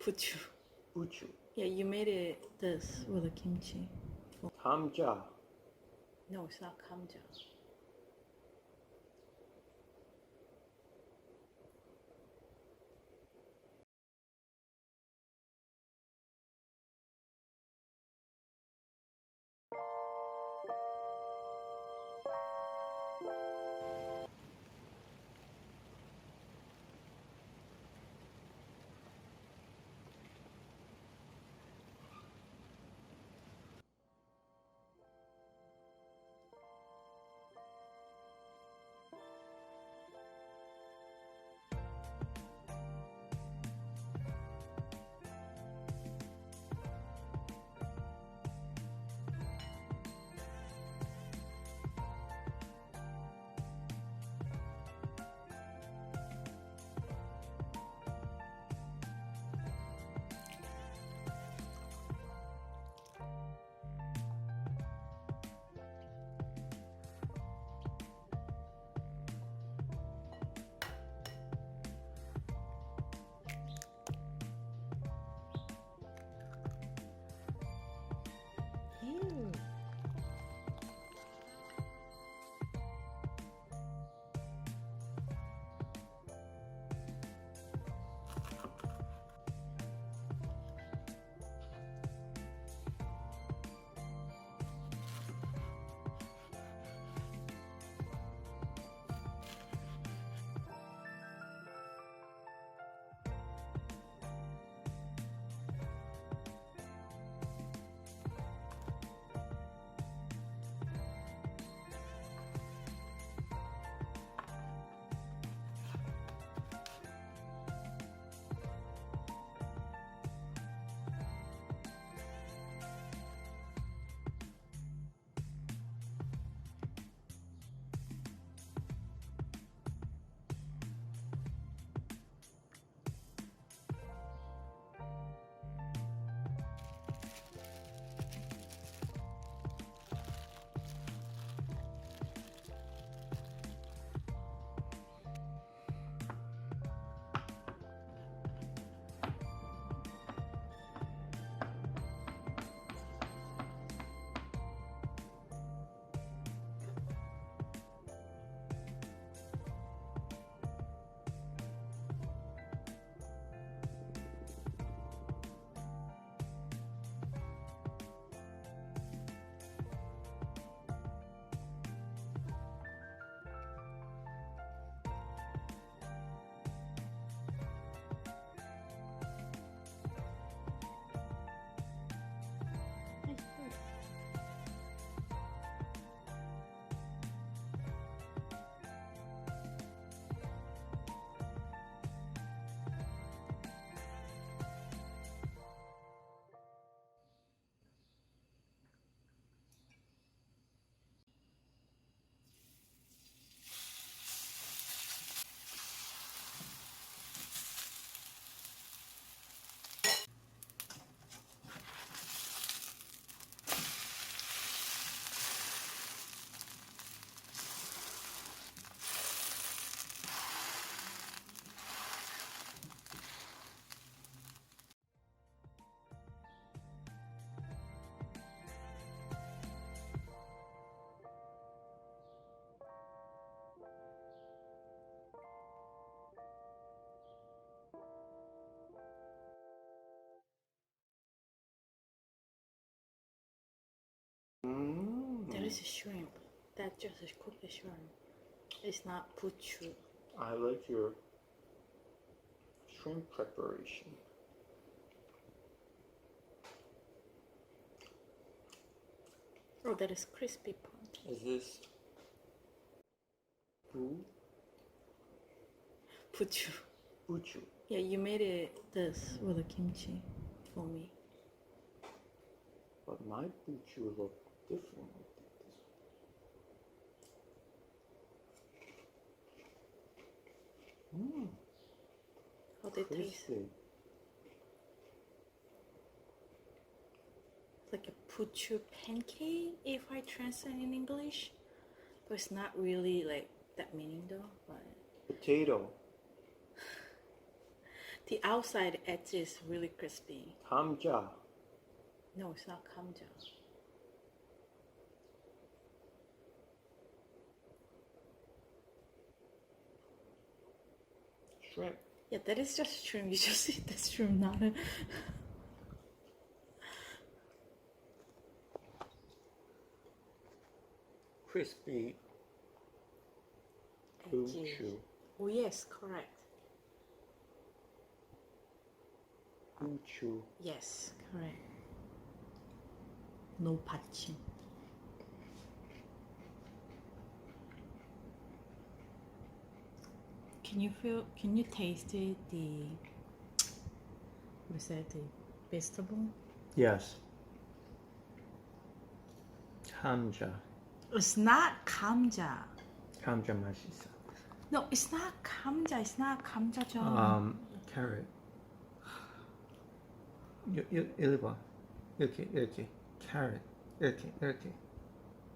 Puchu. Buchu. Yeah, you made it this with the kimchi. Kamja. No, it's not kamja. Ew. Nice food. There is a shrimp. That just is cooked shrimp. It's not puchu. I like your shrimp preparation. Oh, that is crispy part. Is this Puchu. Buchu? Yeah, you made it this with the kimchi for me. But my buchu look different. Mmm, How they taste? crispy. It's like a puchu pancake if I translate in English. But it's not really like that meaning though. But Potato. The outside edge is really crispy. 감자. No, it's not kamja. Shrimp. Yeah, that is just shrimp. You just eat the shrimp, not a... Crispy. edges. Buchu. Oh yes, correct. Buchu. Yes, correct. No 받침. Can you taste it, what is that, the vegetable? Yes. 감자. It's not 감자. 감자 맛있어. No, it's not 감자. It's not 감자죠. Carrot. 이리 봐. 이렇게. Carrot. 이렇게.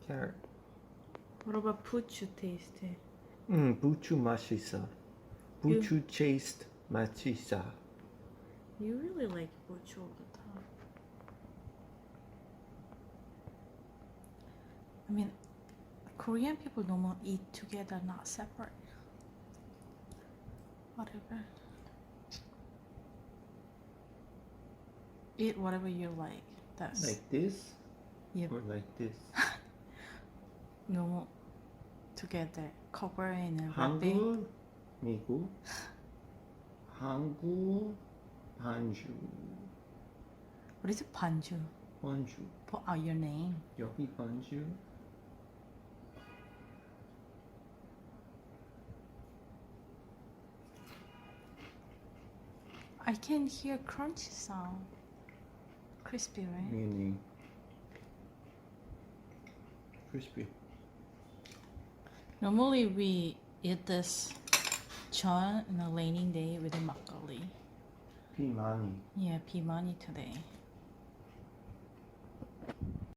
Carrot. What about puchu taste? 부추 맛있어. 부추 taste 맛있어. You really like puchu all the time. I mean, Korean people normally eat together, not separate. Whatever. Eat whatever you like. That's Like this? yep. Or like this? normal together. Cover in a wrapping. 한국, 미국, 한국, 반주, What is it? Panju. 반주. Put out your name. 여기 반주. I can hear crunchy sound. Crispy, right? Really crispy. Normally we eat this chon on a raining day with a makgeolli. 비 많이. Yeah, pimani today.